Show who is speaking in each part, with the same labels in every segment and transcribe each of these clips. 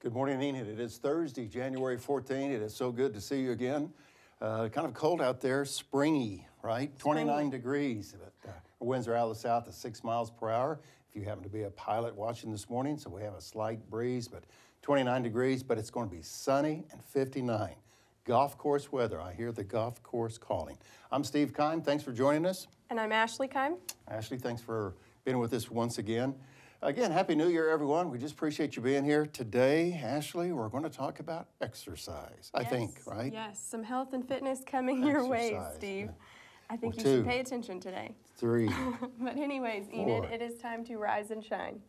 Speaker 1: Good morning, Enid. It is Thursday, January 14th. It is so good to see you again. Kind of cold out there, springy, right? 29 degrees. But, winds are out of the south at 6 miles per hour. If you happen to be a pilot watching this morning, so we have a slight breeze, but 29 degrees, but it's going to be sunny and 59. Golf course weather. I hear the golf course calling. I'm Steve Keim. Thanks for joining us.
Speaker 2: And I'm Ashley Keim.
Speaker 1: Ashley, thanks for being with us once again. Again, Happy New Year, everyone. We just appreciate you being here. Today, Ashley, we're going to talk about exercise, I think, right?
Speaker 2: Yes, some health and fitness coming your way, Steve. I think you should pay attention today.
Speaker 1: 3.
Speaker 2: But anyways, Enid, it is time to rise and shine.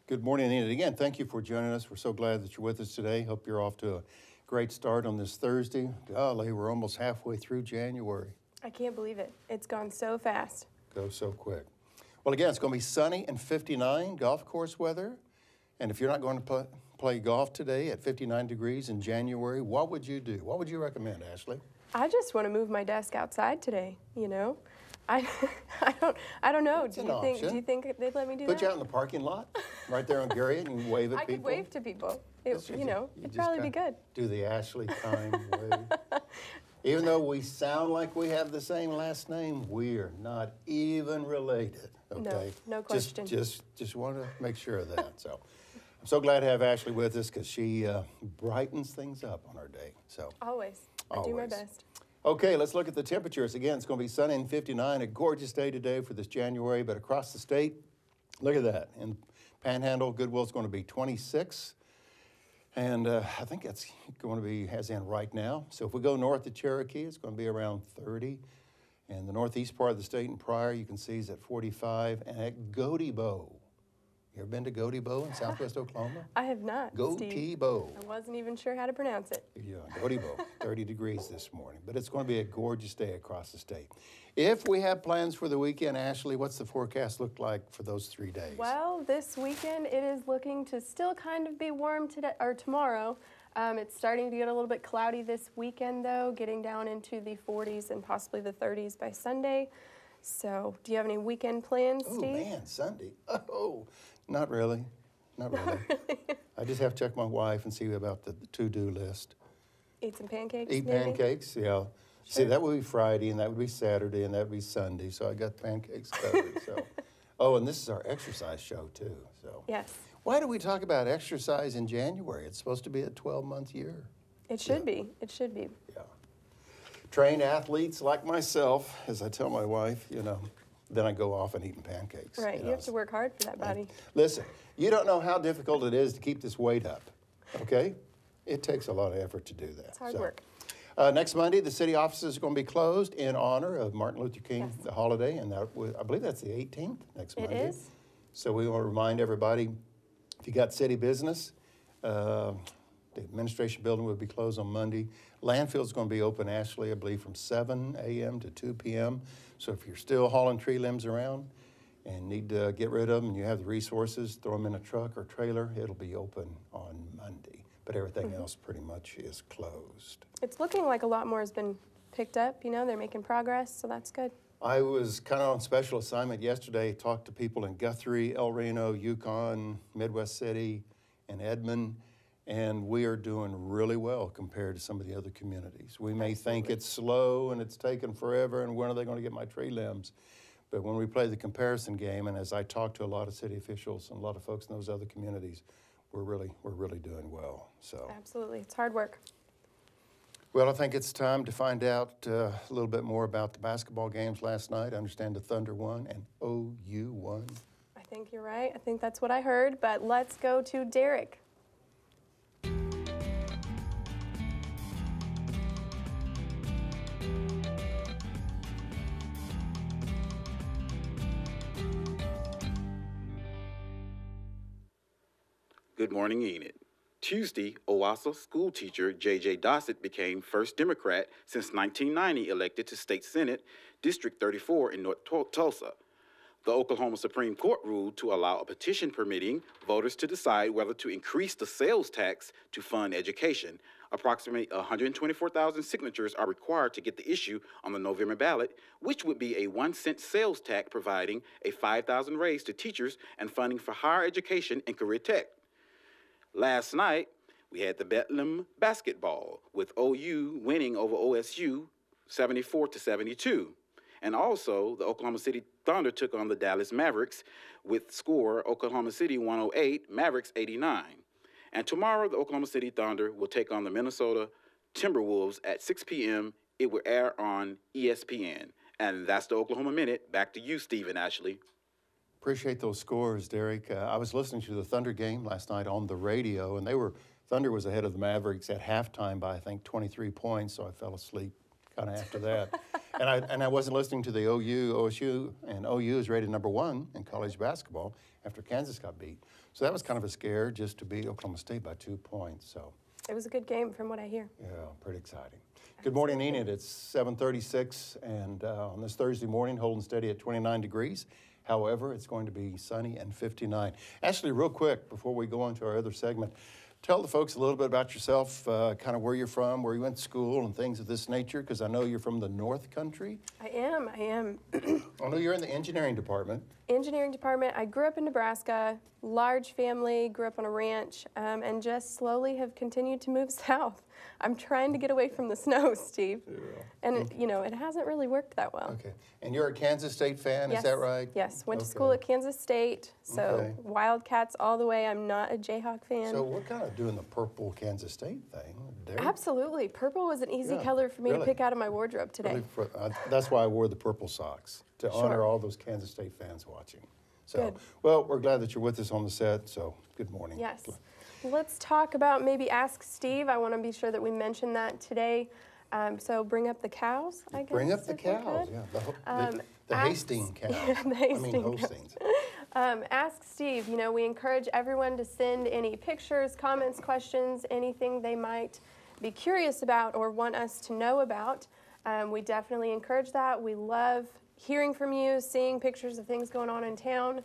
Speaker 1: Good morning, Enid. Again, thank you for joining us. We're so glad that you're with us today. Hope you're off to a great start on this Thursday. Golly, we're almost halfway through January.
Speaker 2: I can't believe it. It's gone so fast.
Speaker 1: Goes so quick. Well, again, it's going to be sunny and 59, golf course weather. And if you're not going to play golf today at 59 degrees in January, what would you do? What would you recommend, Ashley?
Speaker 2: I just want to move my desk outside today, you know. I don't know. Do you think they'd let me do that?
Speaker 1: Put you out in the parking lot, right there on Gary, and you can wave at people.
Speaker 2: I could wave to people. It'd probably be good.
Speaker 1: Do the Ashley Keim wave. Even though we sound like we have the same last name, we're not even related. Okay?
Speaker 2: No question.
Speaker 1: Just want to make sure of that. So I'm so glad to have Ashley with us because she brightens things up on our day. So
Speaker 2: always. I do my best.
Speaker 1: Okay, let's look at the temperatures. Again, it's going to be sunny and 59, a gorgeous day today for this January, but across the state, look at that. In Panhandle, Goodwill's going to be 26, and I think that's going to be as in right now. So if we go north to Cherokee, it's going to be around 30, and the northeast part of the state in Pryor, you can see is at 45, and at Goatee-Bow. You ever been to Goatee-Bow in southwest Oklahoma?
Speaker 2: I have not,
Speaker 1: Goatee-Bow.
Speaker 2: I wasn't even sure how to pronounce it.
Speaker 1: Yeah, Goatee-Bow, 30 degrees this morning. But it's going to be a gorgeous day across the state. If we have plans for the weekend, Ashley, what's the forecast look like for those 3 days?
Speaker 2: Well, this weekend it is looking to still kind of be warm today or tomorrow. It's starting to get a little bit cloudy this weekend, though, getting down into the 40s and possibly the 30s by Sunday. So, do you have any weekend plans, Steve?
Speaker 1: Oh, man, Sunday. Oh, not really. Not really. I just have to check my wife and see about the to-do list.
Speaker 2: Eat some pancakes,
Speaker 1: Eat
Speaker 2: maybe?
Speaker 1: pancakes, yeah. Sure. See, that would be Friday, and that would be Saturday, and that would be Sunday, so I got pancakes covered. So, oh, and this is our exercise show, too. So,
Speaker 2: yes.
Speaker 1: Why do we talk about exercise in January? It's supposed to be a 12-month year.
Speaker 2: It should be. It should be.
Speaker 1: Yeah. Trained athletes like myself, as I tell my wife, then I go off and eating pancakes.
Speaker 2: Right, you have to work hard for that, buddy.
Speaker 1: Listen, you don't know how difficult it is to keep this weight up, okay? It takes a lot of effort to do that.
Speaker 2: It's hard work.
Speaker 1: Next Monday, the city offices are going to be closed in honor of Martin Luther King, the holiday, and I believe that's the 18th, next Monday.
Speaker 2: It is.
Speaker 1: So we want to remind everybody, if you got city business, the administration building will be closed on Monday. Landfill's going to be open, Ashley, I believe, from 7 a.m. to 2 p.m. So if you're still hauling tree limbs around and need to get rid of them and you have the resources, throw them in a truck or trailer, it'll be open on Monday. But everything else pretty much is closed.
Speaker 2: It's looking like a lot more has been picked up. They're making progress, so that's good.
Speaker 1: I was kind of on special assignment yesterday, talked to people in Guthrie, El Reno, Yukon, Midwest City, and Edmond. And we are doing really well compared to some of the other communities. We may think it's slow and it's taken forever and when are they going to get my tree limbs? But when we play the comparison game, and as I talk to a lot of city officials and a lot of folks in those other communities, we're really doing well. So
Speaker 2: Absolutely. It's hard work.
Speaker 1: well, I think it's time to find out a little bit more about the basketball games last night. I understand the Thunder won and OU won.
Speaker 2: I think you're right. I think that's what I heard, but let's go to Derrick.
Speaker 3: Good morning, Enid. Tuesday, Owasso school teacher J.J. Dossett became first Democrat since 1990 elected to State Senate, District 34 in North Tulsa. The Oklahoma Supreme Court ruled to allow a petition permitting voters to decide whether to increase the sales tax to fund education. Approximately 124,000 signatures are required to get the issue on the November ballot, which would be a 1-cent sales tax providing a $5,000 raise to teachers and funding for higher education and career tech. Last night, we had the Bedlam basketball, with OU winning over OSU 74-72. And also, the Oklahoma City Thunder took on the Dallas Mavericks with score Oklahoma City 108, Mavericks 89. And tomorrow, the Oklahoma City Thunder will take on the Minnesota Timberwolves at 6 p.m. It will air on ESPN. And that's the Oklahoma Minute. Back to you, Steve and Ashley.
Speaker 1: Appreciate those scores, Derrick. I was listening to the Thunder game last night on the radio, and Thunder was ahead of the Mavericks at halftime by, I think, 23 points, so I fell asleep kind of after that. and I wasn't listening to the OSU, and OU is rated #1 in college basketball after Kansas got beat. So that was kind of a scare just to beat Oklahoma State by 2 points. So
Speaker 2: It was a good game from what I hear.
Speaker 1: yeah, pretty exciting. Good morning, Enid. It's 7:36, and on this Thursday morning, holding steady at 29 degrees. However, it's going to be sunny and 59. Ashley, real quick, before we go on to our other segment, tell the folks a little bit about yourself, kind of where you're from, where you went to school, and things of this nature, because I know you're from the North Country.
Speaker 2: I am.
Speaker 1: I know you're in the engineering department.
Speaker 2: Engineering department. I grew up in Nebraska, large family, grew up on a ranch, and just slowly have continued to move south. I'm trying to get away from the snow, Steve. Yeah. And, it hasn't really worked that well.
Speaker 1: Okay. And you're a Kansas State fan,
Speaker 2: yes.
Speaker 1: Is that right?
Speaker 2: Yes. Went to school at Kansas State, so Wildcats all the way. I'm not a Jayhawk fan.
Speaker 1: So we're kind of doing the purple Kansas State thing. Derrick.
Speaker 2: Absolutely. Purple was an easy color for me to pick out of my wardrobe today.
Speaker 1: Really, that's why I wore the purple socks, to honor all those Kansas State fans watching. So,
Speaker 2: good.
Speaker 1: Well, we're glad that you're with us on the set, so good morning.
Speaker 2: Yes. Let's talk about maybe Ask Steve. I want to be sure that we mention that today. So bring up the cows, I guess.
Speaker 1: Bring up the cows, yeah. The Hastings cows.
Speaker 2: Yeah, the Hastings. Ask Steve. We encourage everyone to send any pictures, comments, questions, anything they might be curious about or want us to know about. We definitely encourage that. We love hearing from you, seeing pictures of things going on in town.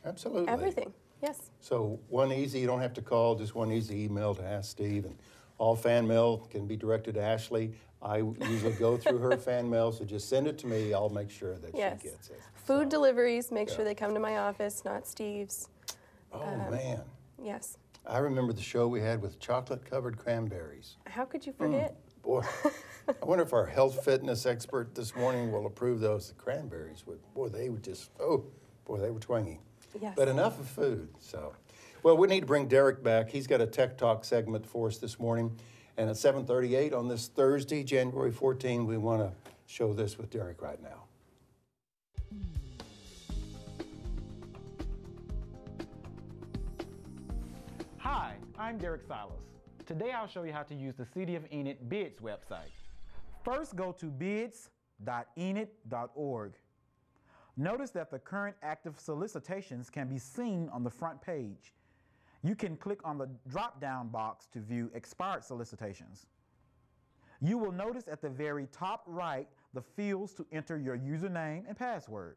Speaker 1: Absolutely.
Speaker 2: Everything, yes.
Speaker 1: So you don't have to call, just one easy email to Ask Steve. And all fan mail can be directed to Ashley. I usually go through her fan mail, so just send it to me. I'll make sure that she gets it.
Speaker 2: Food deliveries, make sure they come to my office, not Steve's.
Speaker 1: Oh, man.
Speaker 2: Yes.
Speaker 1: I remember the show we had with chocolate-covered cranberries.
Speaker 2: How could you forget?
Speaker 1: Boy, I wonder if our health fitness expert this morning will approve those. The cranberries they were twangy.
Speaker 2: Yes.
Speaker 1: But enough of food, so. Well, we need to bring Derrick back. He's got a Tech Talk segment for us this morning. And at 7:38 on this Thursday, January 14, we want to show this with Derrick right now.
Speaker 4: Hi, I'm Derrick Silas. Today I'll show you how to use the City of Enid bids website. First, go to bids.enid.org. Notice that the current active solicitations can be seen on the front page. You can click on the drop-down box to view expired solicitations. You will notice at the very top right the fields to enter your username and password.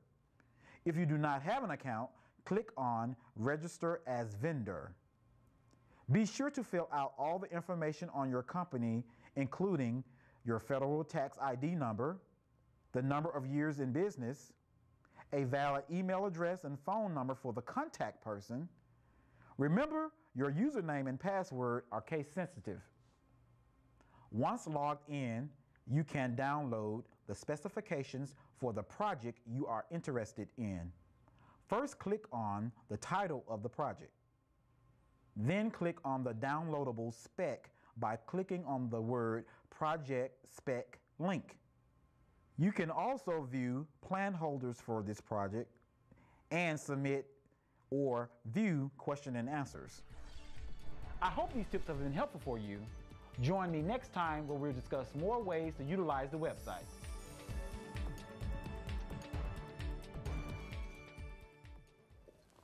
Speaker 4: If you do not have an account, click on Register as Vendor. Be sure to fill out all the information on your company, including your federal tax ID number, the number of years in business, a valid email address and phone number for the contact person. Remember, your username and password are case sensitive. Once logged in, you can download the specifications for the project you are interested in. First, click on the title of the project. Then click on the downloadable spec by clicking on the word Project Spec link. You can also view plan holders for this project and submit or view question and answers. I hope these tips have been helpful for you. Join me next time where we'll discuss more ways to utilize the website.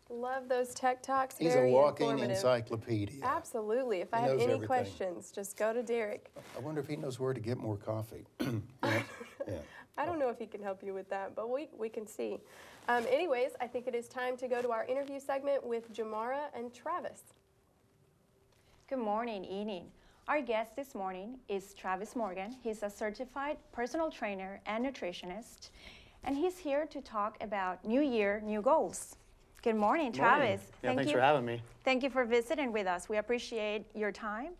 Speaker 2: Love those tech talks.
Speaker 1: He's
Speaker 2: Very
Speaker 1: a walking
Speaker 2: informative.
Speaker 1: encyclopedia.
Speaker 2: Absolutely. If I
Speaker 1: He
Speaker 2: have
Speaker 1: knows
Speaker 2: any
Speaker 1: everything.
Speaker 2: questions, just go to Derrick.
Speaker 1: I wonder if he knows where to get more coffee. Yeah.
Speaker 2: I don't know if he can help you with that, but we can see. Anyways, I think it is time to go to our interview segment with Jomara and Travis.
Speaker 5: Good morning, Enid. Our guest this morning is Travis Morgan. He's a certified personal trainer and nutritionist, and he's here to talk about New Year, new goals. Good morning, Travis.
Speaker 6: Yeah, thanks for having me.
Speaker 5: Thank you for visiting with us. We appreciate your time.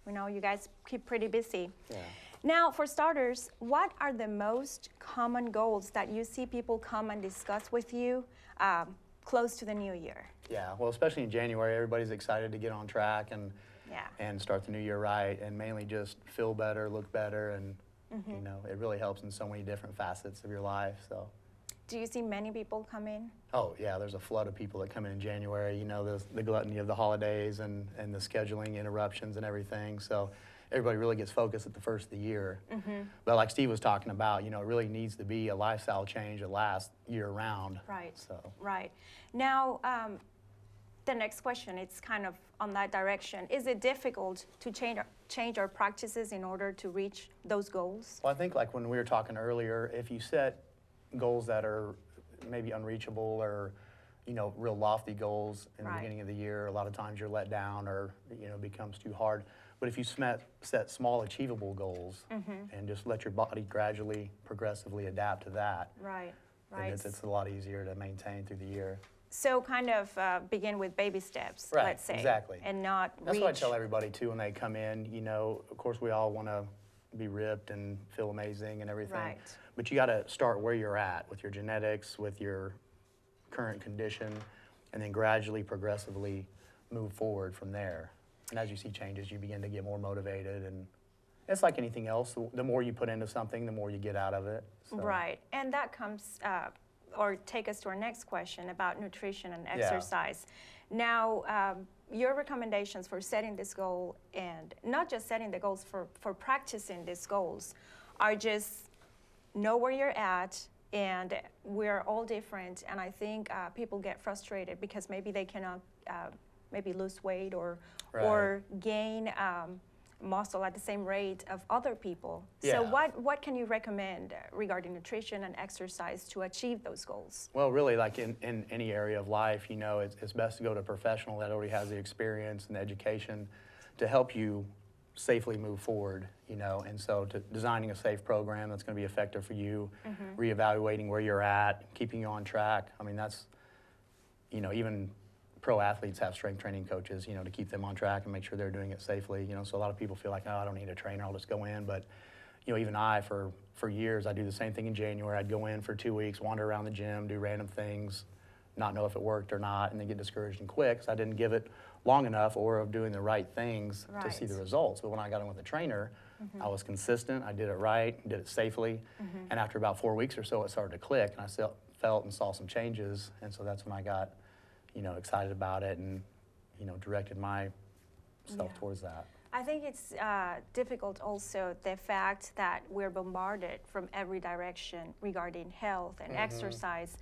Speaker 5: We know you guys keep pretty busy.
Speaker 6: Yeah.
Speaker 5: Now, for starters, what are the most common goals that you see people come and discuss with you close to the new year?
Speaker 6: Yeah, well, especially in January, everybody's excited to get on track and start the new year right, and mainly just feel better, look better, and you know, it really helps in so many different facets of your life. So.
Speaker 5: Do you see many people come in?
Speaker 6: Oh yeah, there's a flood of people that come in January. You know, the gluttony of the holidays and the scheduling interruptions and everything. So everybody really gets focused at the first of the year. But like Steve was talking about, you know, it really needs to be a lifestyle change that lasts year round.
Speaker 5: Right.
Speaker 6: So.
Speaker 5: Right. Now, the next question, it's kind of on that direction. Is it difficult to change our practices in order to reach those goals?
Speaker 6: Well, I think like when we were talking earlier, if you set goals that are maybe unreachable or, you know, real lofty goals in the beginning of the year, a lot of times you're let down or, you know, it becomes too hard. But if you set small achievable goals and just let your body gradually, progressively adapt to that,
Speaker 5: Right.
Speaker 6: then it's a lot easier to maintain through the year.
Speaker 5: So kind of begin with baby steps,
Speaker 6: Right,
Speaker 5: let's say.
Speaker 6: exactly.
Speaker 5: And not
Speaker 6: That's
Speaker 5: reach.
Speaker 6: what I tell everybody too when they come in. You know, of course we all want to be ripped and feel amazing and everything.
Speaker 5: Right.
Speaker 6: But you got to start where you're at with your genetics, with your current condition, and then gradually, progressively move forward from there. And as you see changes, you begin to get more motivated. And it's like anything else. The more you put into something, the more you get out of it. So.
Speaker 5: Right. And that comes, or take us to our next question about nutrition and exercise. Now, your recommendations for setting this goal, and not just setting the goals, for practicing these goals, are just know where you're at, and we're all different, and I think people get frustrated because maybe they cannot maybe lose weight or gain muscle at the same rate of other people.
Speaker 6: Yeah.
Speaker 5: So what can you recommend regarding nutrition and exercise to achieve those goals?
Speaker 6: Well, really, like in any area of life, you know, it's best to go to a professional that already has the experience and the education to help you safely move forward, you know. And so designing a safe program that's going to be effective for you, reevaluating where you're at, keeping you on track. I mean, that's, you know, even pro athletes have strength training coaches, you know, to keep them on track and make sure they're doing it safely, you know. So a lot of people feel like, oh, I don't need a trainer, I'll just go in. But, you know, even for years, I do the same thing in January. I'd go in for 2 weeks, wander around the gym, do random things, not know if it worked or not, and then get discouraged and quit because I didn't give it long enough or of doing the right things to see the results. But when I got in with a trainer, I was consistent, I did it right, did it safely, and after about 4 weeks or so, it started to click, and I felt and saw some changes, and so that's when I got, you know, excited about it and, you know, directed myself towards that.
Speaker 5: I think it's difficult also the fact that we're bombarded from every direction regarding health and exercise,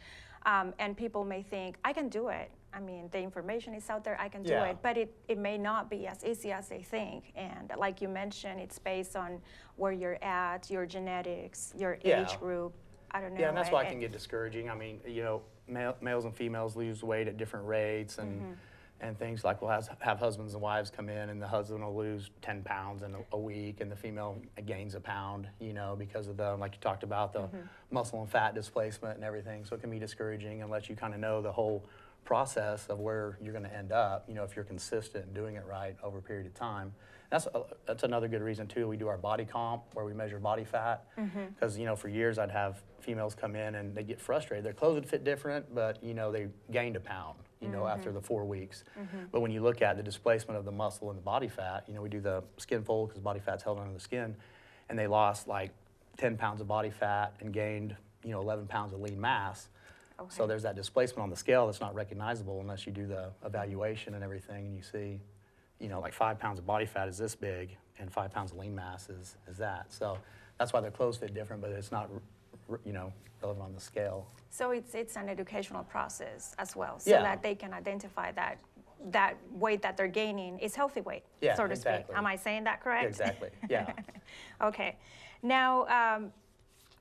Speaker 5: and people may think, I can do it. I mean, the information is out there, I can do it, but it may not be as easy as they think. And like you mentioned, it's based on where you're at, your genetics, your age group. I don't know.
Speaker 6: Yeah, and that's why it can get discouraging. I mean, you know, males and females lose weight at different rates and things like we'll have husbands and wives come in and the husband will lose 10 pounds in a week and the female gains a pound, you know, because of the, like you talked about, the muscle and fat displacement and everything. So it can be discouraging and let you kind of know the whole process of where you're going to end up, you know, if you're consistent in doing it right over a period of time. That's another good reason too. We do our body comp where we measure body fat because, you know, for years I'd have females come in and they get frustrated. Their clothes would fit different, but, you know, they gained a pound. you know, after the 4 weeks. But when you look at the displacement of the muscle and the body fat, you know, we do the skin fold because body fat's held under the skin, and they lost like 10 pounds of body fat and gained, you know, 11 pounds of lean mass.
Speaker 5: Okay.
Speaker 6: So there's that displacement on the scale that's not recognizable unless you do the evaluation and everything, and you see, you know, like 5 pounds of body fat is this big, and 5 pounds of lean mass is that. So that's why their clothes fit different, but it's not, you know, relevant on the scale.
Speaker 5: So it's an educational process as well, so
Speaker 6: Yeah.
Speaker 5: that they can identify that weight that they're gaining is healthy weight,
Speaker 6: Yeah,
Speaker 5: so to
Speaker 6: exactly.
Speaker 5: speak. Am I saying that correct?
Speaker 6: Yeah, exactly, yeah.
Speaker 5: Okay. Now,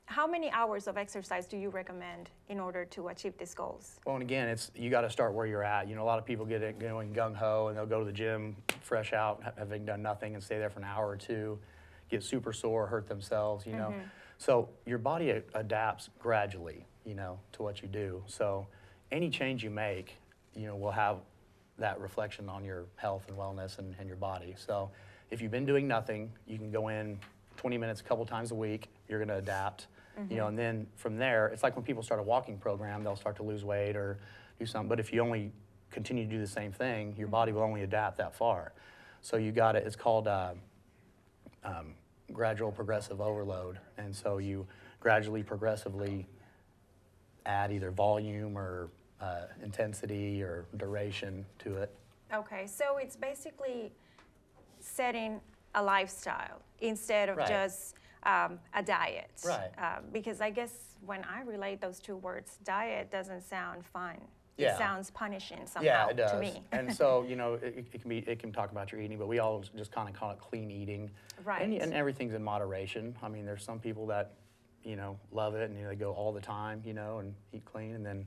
Speaker 5: how many hours of exercise do you recommend in order to achieve these goals?
Speaker 6: Well, and again, you got to start where you're at. You know, a lot of people get it going gung-ho, and they'll go to the gym fresh out, having done nothing, and stay there for an hour or two, get super sore, hurt themselves, you know. So your body adapts gradually, you know, to what you do. So any change you make, you know, will have that reflection on your health and wellness and your body. So if you've been doing nothing, you can go in 20 minutes a couple times a week, you're going to adapt. You know, and then from there, it's like when people start a walking program, they'll start to lose weight or do something. But if you only continue to do the same thing, your body will only adapt that far. So you got it. It's called gradual progressive overload. And so you gradually, progressively add either volume or intensity or duration to it.
Speaker 5: Okay, so it's basically setting a lifestyle instead of
Speaker 6: Right.
Speaker 5: just a diet.
Speaker 6: Right.
Speaker 5: Because I guess when I relate those two words, diet doesn't sound fun.
Speaker 6: Yeah.
Speaker 5: It sounds punishing somehow
Speaker 6: Yeah, it does.
Speaker 5: to me.
Speaker 6: And so, you know, it can talk about your eating, but we all just kind of call it clean eating.
Speaker 5: Right.
Speaker 6: And everything's in moderation. I mean, there's some people that, you know, love it and, you know, they go all the time, you know, and eat clean. And then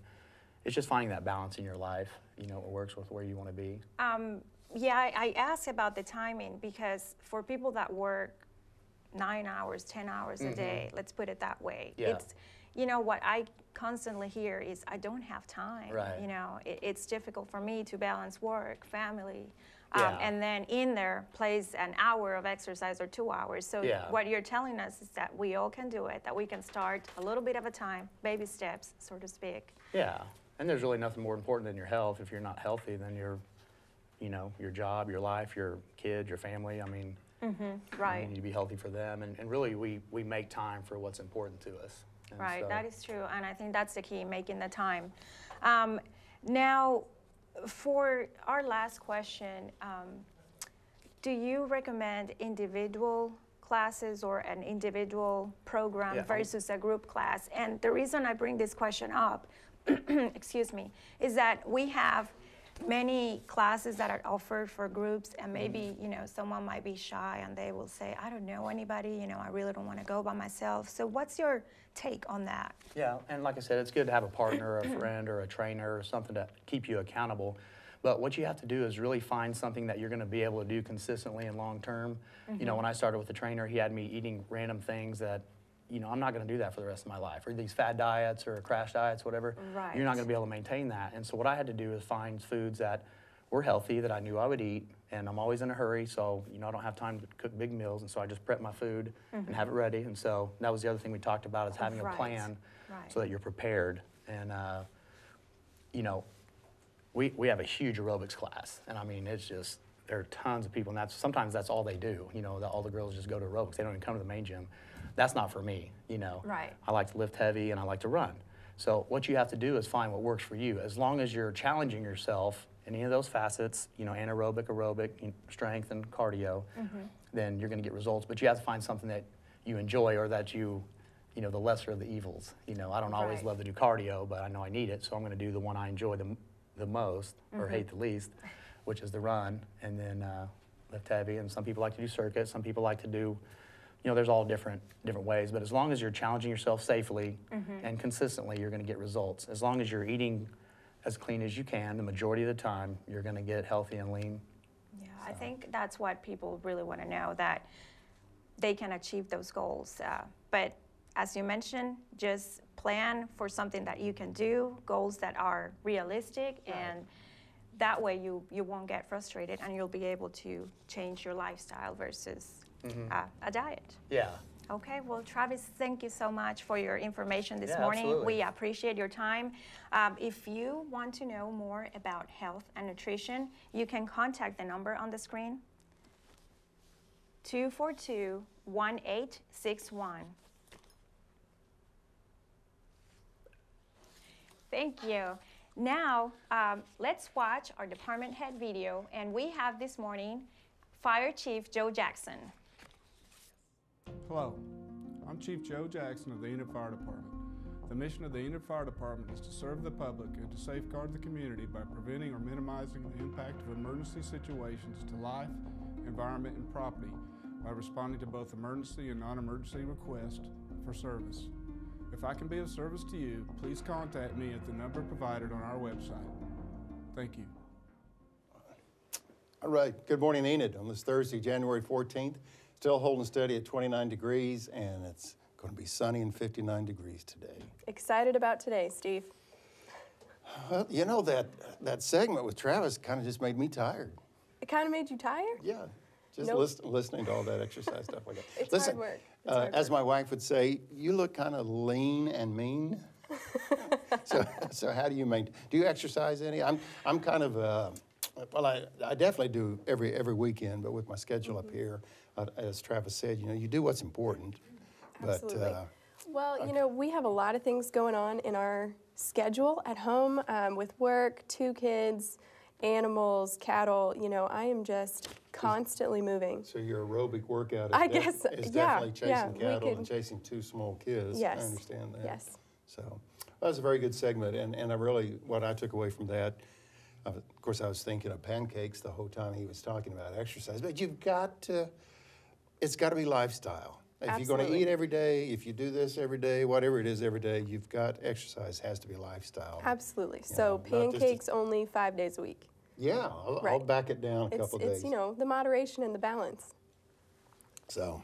Speaker 6: it's just finding that balance in your life, you know, what works with where you want to be.
Speaker 5: Yeah, I asked about the timing because for people that work 9 hours, 10 hours a day, let's put it that way.
Speaker 6: Yeah.
Speaker 5: It's, you know, what I constantly hear is I don't have time.
Speaker 6: Right.
Speaker 5: You know, it's difficult for me to balance work, family,
Speaker 6: Yeah.
Speaker 5: and then in there plays an hour of exercise or 2 hours. So
Speaker 6: Yeah.
Speaker 5: what you're telling us is that we all can do it, that we can start a little bit of a time, baby steps, so to speak.
Speaker 6: Yeah. And there's really nothing more important than your health. If you're not healthy, then you know, your job, your life, your kids, your family. I mean,
Speaker 5: Right.
Speaker 6: you need to be healthy for them. And really, we make time for what's important to us. And
Speaker 5: Right,
Speaker 6: so-
Speaker 5: that is true, and I think that's the key, making the time. Now, for our last question, do you recommend individual classes or an individual program
Speaker 6: Yeah,
Speaker 5: versus a group class? And the reason I bring this question up, excuse me, is that we have many classes that are offered for groups, and maybe, you know, someone might be shy and they will say, I don't know anybody, you know, I really don't want to go by myself. So what's your take on that?
Speaker 6: Yeah, and like I said, it's good to have a partner, a friend, or a trainer, or something to keep you accountable. But what you have to do is really find something that you're going to be able to do consistently and long term. You know, when I started with the trainer, he had me eating random things that, you know, I'm not going to do that for the rest of my life. Or these fad diets or crash diets, whatever.
Speaker 5: Right.
Speaker 6: You're not going to be able to maintain that. And so what I had to do is find foods that were healthy, that I knew I would eat. And I'm always in a hurry, so, you know, I don't have time to cook big meals. And so I just prep my food and have it ready. And so that was the other thing we talked about, is having
Speaker 5: Right.
Speaker 6: a plan
Speaker 5: Right.
Speaker 6: so that you're prepared. And, you know, we have a huge aerobics class. And I mean, it's just, there are tons of people. And sometimes that's all they do. You know, all the girls just go to aerobics. They don't even come to the main gym. That's not for me, you know.
Speaker 5: Right.
Speaker 6: I like to lift heavy and I like to run. So what you have to do is find what works for you. As long as you're challenging yourself in any of those facets, you know, anaerobic, aerobic, strength, and cardio, then you're going to get results. But you have to find something that you enjoy, or that you know, the lesser of the evils. You know, I don't always
Speaker 5: Right.
Speaker 6: love to do cardio, but I know I need it, so I'm going to do the one I enjoy the most, or hate the least, which is the run, and then lift heavy. And some people like to do circuits. Some people like to do, you know, there's all different ways. But as long as you're challenging yourself safely and consistently, you're going to get results. As long as you're eating as clean as you can, the majority of the time, you're going to get healthy and lean.
Speaker 5: Yeah, I think that's what people really want to know, that they can achieve those goals. But as you mentioned, just plan for something that you can do, goals that are realistic, and that way you won't get frustrated and you'll be able to change your lifestyle versus a diet.
Speaker 6: Yeah.
Speaker 5: Okay, well, Travis, thank you so much for your information this
Speaker 6: Yeah,
Speaker 5: morning.
Speaker 6: absolutely.
Speaker 5: We appreciate your time. If you want to know more about health and nutrition, you can contact the number on the screen, 242-1861. Thank you. Now, let's watch our department head video, and we have this morning Fire Chief Joe Jackson.
Speaker 7: Hello, I'm Chief Joe Jackson of the Enid Fire Department. The mission of the Enid Fire Department is to serve the public and to safeguard the community by preventing or minimizing the impact of emergency situations to life, environment, and property by responding to both emergency and non-emergency requests for service. If I can be of service to you, please contact me at the number provided on our website. Thank you.
Speaker 1: All right, good morning, Enid, on this Thursday, January 14th. Still holding steady at 29 degrees, and it's going to be sunny and 59 degrees today.
Speaker 2: Excited about today, Steve.
Speaker 1: Well, you know, that segment with Travis kind of just made me tired.
Speaker 2: It kind of made you tired?
Speaker 1: Yeah, just
Speaker 2: Nope.
Speaker 1: listening to all that exercise stuff like that.
Speaker 2: It's
Speaker 1: Listen,
Speaker 2: hard work. It's hard
Speaker 1: as
Speaker 2: work.
Speaker 1: my wife would say, you look kind of lean and mean. So how do you maintain? Do you exercise any? I'm kind of well, I definitely do every weekend, but with my schedule up here, as Travis said, you know, you do what's important.
Speaker 2: Absolutely.
Speaker 1: But
Speaker 2: Well, you know, we have a lot of things going on in our schedule at home with work, 2 kids, animals, cattle. You know, I am just constantly moving.
Speaker 1: so your aerobic workout is,
Speaker 2: I guess,
Speaker 1: is
Speaker 2: yeah,
Speaker 1: definitely
Speaker 2: yeah,
Speaker 1: chasing
Speaker 2: we
Speaker 1: cattle
Speaker 2: could-
Speaker 1: and chasing 2 small kids.
Speaker 2: Yes.
Speaker 1: I understand that.
Speaker 2: Yes.
Speaker 1: So that was a very good segment, and I really, what I took away from that, of course, I was thinking of pancakes the whole time he was talking about exercise, but you've got to, it's got to be lifestyle. If you're going to
Speaker 2: Absolutely.
Speaker 1: eat every day, if you do this every day, whatever it is every day, you've got, exercise has to be lifestyle.
Speaker 2: Absolutely.
Speaker 1: You
Speaker 2: So
Speaker 1: know, not just a-
Speaker 2: pancakes only 5 days a week.
Speaker 1: Yeah, I'll
Speaker 2: Right.
Speaker 1: back it down a couple days.
Speaker 2: It's, you know, the moderation and the balance.
Speaker 1: So,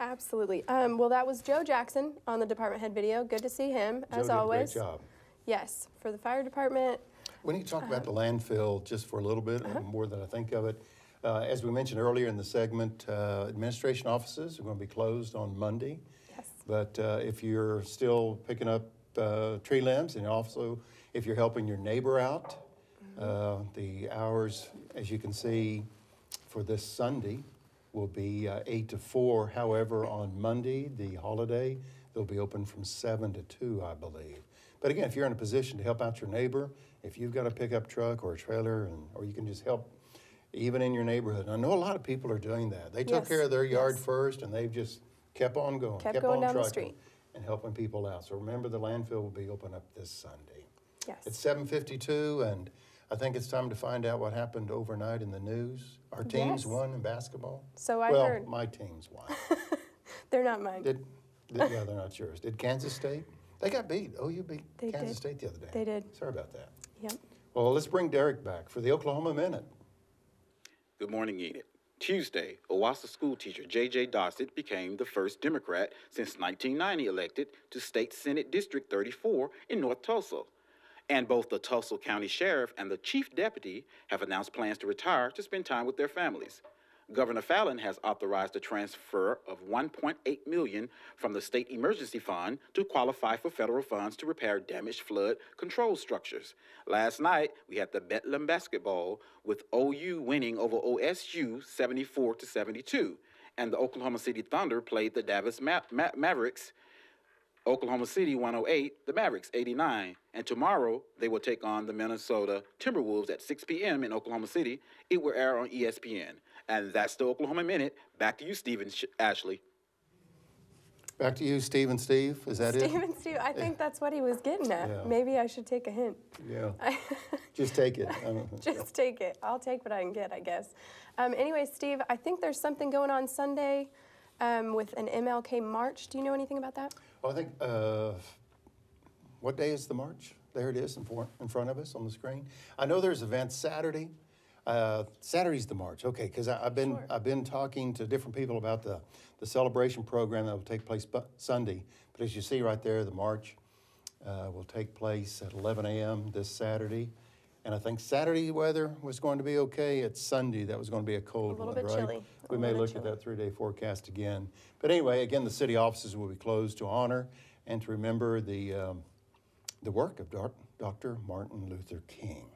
Speaker 2: Absolutely. Well, that was Joe Jackson on the department head video. Good to see him,
Speaker 1: Joe
Speaker 2: as
Speaker 1: did
Speaker 2: always.
Speaker 1: a great job.
Speaker 2: Yes, for the fire department.
Speaker 1: We need to talk about the landfill just for a little bit, more than I think of it. As we mentioned earlier in the segment, administration offices are going to be closed on Monday.
Speaker 2: Yes.
Speaker 1: But if you're still picking up tree limbs, and also if you're helping your neighbor out, the hours, as you can see, for this Sunday will be 8 to 4. However, on Monday, the holiday, they'll be open from 7 to 2, I believe. But again, if you're in a position to help out your neighbor, if you've got a pickup truck or a trailer, or you can just help even in your neighborhood. I know a lot of people are doing that. They took
Speaker 2: Yes,
Speaker 1: care of their yard
Speaker 2: yes.
Speaker 1: first, and they've just kept on going,
Speaker 2: Kept going
Speaker 1: on
Speaker 2: down the
Speaker 1: trucking
Speaker 2: street.
Speaker 1: and helping people out. So remember, the landfill will be open up this Sunday.
Speaker 2: Yes.
Speaker 1: It's 7:52, and I think it's time to find out what happened overnight in the news. Our teams
Speaker 2: Yes.
Speaker 1: won in basketball.
Speaker 2: So I
Speaker 1: well,
Speaker 2: heard.
Speaker 1: my teams won.
Speaker 2: They're not mine.
Speaker 1: Yeah, they're not yours. Did Kansas State? They got beat. OU beat
Speaker 2: They
Speaker 1: Kansas
Speaker 2: did.
Speaker 1: State the other day.
Speaker 2: They did.
Speaker 1: Sorry about that.
Speaker 2: Yep.
Speaker 1: Well, let's bring Derrick back for the Oklahoma Minute.
Speaker 3: Good morning, Enid. Tuesday, Owasso school teacher J.J. Dossett became the first Democrat since 1990 elected to State Senate District 34 in North Tulsa. And both the Tulsa County Sheriff and the Chief Deputy have announced plans to retire to spend time with their families. Governor Fallin has authorized a transfer of $1.8 million from the State Emergency Fund to qualify for federal funds to repair damaged flood control structures. Last night, we had the Bedlam basketball with OU winning over OSU 74-72, and the Oklahoma City Thunder played the Dallas Mavericks. Oklahoma City 108, the Mavericks 89. And tomorrow, they will take on the Minnesota Timberwolves at 6 p.m. in Oklahoma City. It will air on ESPN. And that's the Oklahoma Minute. Back to you, Stephen Ashley.
Speaker 1: Back to you, Steve. Is that it?
Speaker 2: Steve, I think that's what he was getting at.
Speaker 1: Yeah.
Speaker 2: Maybe I should take a hint.
Speaker 1: Yeah. Just take it.
Speaker 2: Just take it. I'll take what I can get, I guess. Anyway, Steve, I think there's something going on Sunday with an MLK march. Do you know anything about that?
Speaker 1: Well, I think, what day is the march? There it is in front of us on the screen. I know there's events Saturday. Saturday's the march, okay, because I've been talking to different people about the celebration program that will take place Sunday. But as you see right there, the march will take place at 11 a.m. this Saturday. And I think Saturday weather was going to be okay. It's Sunday that was going to be a cold one, right?
Speaker 2: A little bit chilly.
Speaker 1: We may look at that 3-day forecast again. But anyway, again, the city offices will be closed to honor and to remember the work of Dr. Martin Luther King.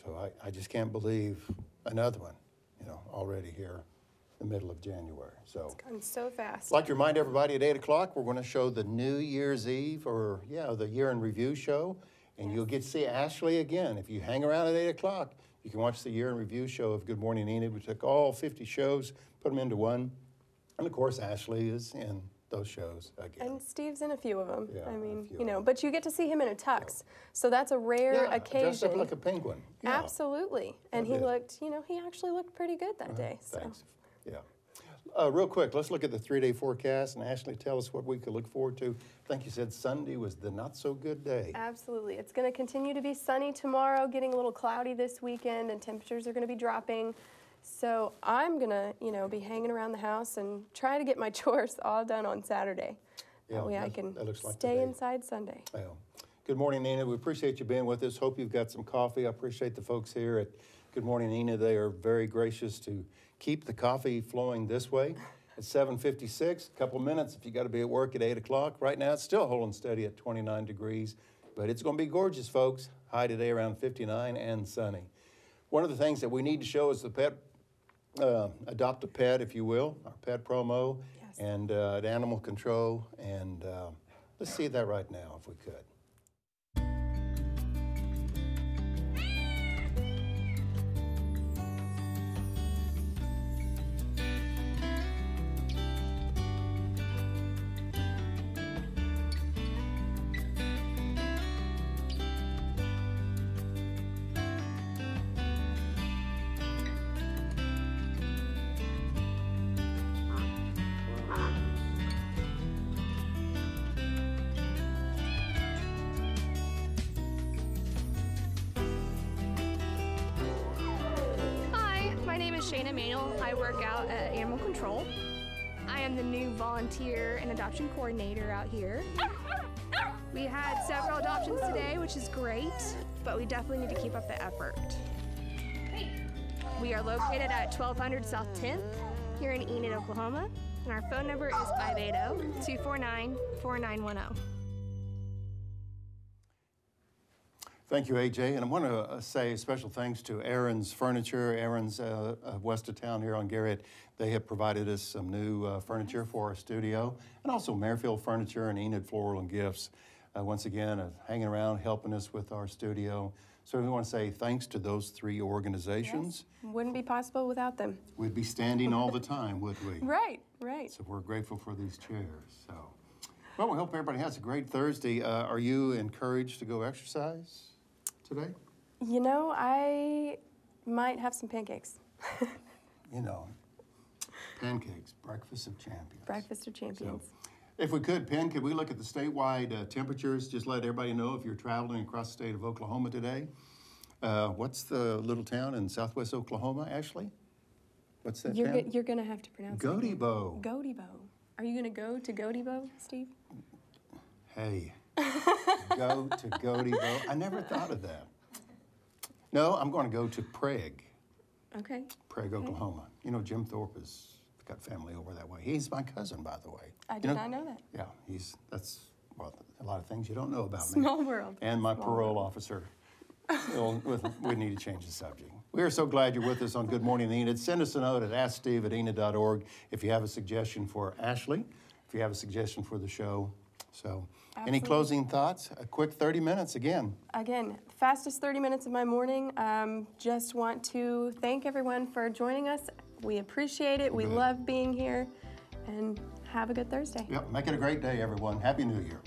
Speaker 1: So I just can't believe another one, already here in the middle of January. So
Speaker 2: it's gone so fast.
Speaker 1: I'd like to remind everybody at 8 o'clock, we're going to show the New Year's Eve, or the Year in Review show. And you'll get to see Ashley again. If you hang around at 8 o'clock, you can watch the Year in Review show of Good Morning Enid. We took all 50 shows, put them into one. And of course, Ashley is in those shows again.
Speaker 2: And Steve's in a few of them.
Speaker 1: Yeah,
Speaker 2: I mean, but you get to see him in a tux. So that's a rare occasion.
Speaker 1: Dressed up like a penguin. Yeah.
Speaker 2: Absolutely. And he looked, he actually looked pretty good that day. So.
Speaker 1: Thanks. Yeah. Real quick, let's look at the 3-day forecast, and Ashley, tell us what we could look forward to. I think you said Sunday was the not-so-good day.
Speaker 2: Absolutely. It's going to continue to be sunny tomorrow, getting a little cloudy this weekend, and temperatures are going to be dropping. So I'm going to, be hanging around the house and try to get my chores all done on Saturday. That way I can stay inside Sunday.
Speaker 1: Well, good morning, Enid. We appreciate you being with us. Hope you've got some coffee. I appreciate the folks here at Good Morning Enid. They are very gracious to keep the coffee flowing this way. It's 7:56, a couple minutes if you got to be at work at 8 o'clock. Right now, it's still holding steady at 29 degrees, but it's going to be gorgeous, folks. High today around 59 and sunny. One of the things that we need to show is the pet, adopt a pet, if you will, our pet promo, and animal control. And let's see that right now, if we could.
Speaker 8: I work out at Animal Control. I am the new volunteer and adoption coordinator out here. We had several adoptions today, which is great, but we definitely need to keep up the effort. We are located at 1200 South 10th here in Enid, Oklahoma, and our phone number is 580-249-4910.
Speaker 1: Thank you, AJ. And I want to say special thanks to Aaron's Furniture. Aaron's west of town here on Garrett. They have provided us some new furniture for our studio, and also Merrifield Furniture and Enid Floral and Gifts. Once again, hanging around, helping us with our studio. So we want to say thanks to those three organizations.
Speaker 2: Yes. Wouldn't be possible without them.
Speaker 1: We'd be standing all the time, would we?
Speaker 2: Right, right.
Speaker 1: So we're grateful for these chairs. So, well, we hope everybody has a great Thursday. Are you encouraged to go exercise today?
Speaker 2: I might have some pancakes.
Speaker 1: Pancakes, breakfast of champions.
Speaker 2: Breakfast of champions.
Speaker 1: So, if we could, Penn, could we look at the statewide temperatures? Just let everybody know if you're traveling across the state of Oklahoma today. What's the little town in southwest Oklahoma, Ashley? What's that town?
Speaker 2: You're going to have to pronounce
Speaker 1: Godibo.
Speaker 2: Godibo. Are you going to go to Godibo, Steve?
Speaker 1: Hey, go to Godibo. I never thought of that. No, I'm going to go to Prague.
Speaker 2: Okay.
Speaker 1: Prague, Oklahoma. Jim Thorpe has got family over that way. He's my cousin, by the way.
Speaker 2: I did not know that.
Speaker 1: Yeah, that's a lot of things you don't know about me.
Speaker 2: Small world.
Speaker 1: And my parole officer. We need to change the subject. We are so glad you're with us on Good Morning Enid. Send us a note at asksteve@enid.org if you have a suggestion for Ashley, if you have a suggestion for the show. So, Any closing thoughts? A quick 30 minutes again.
Speaker 2: Again, fastest 30 minutes of my morning. Just want to thank everyone for joining us. We appreciate it. We love being here. And have a good Thursday.
Speaker 1: Yep, make it a great day, everyone. Happy New Year.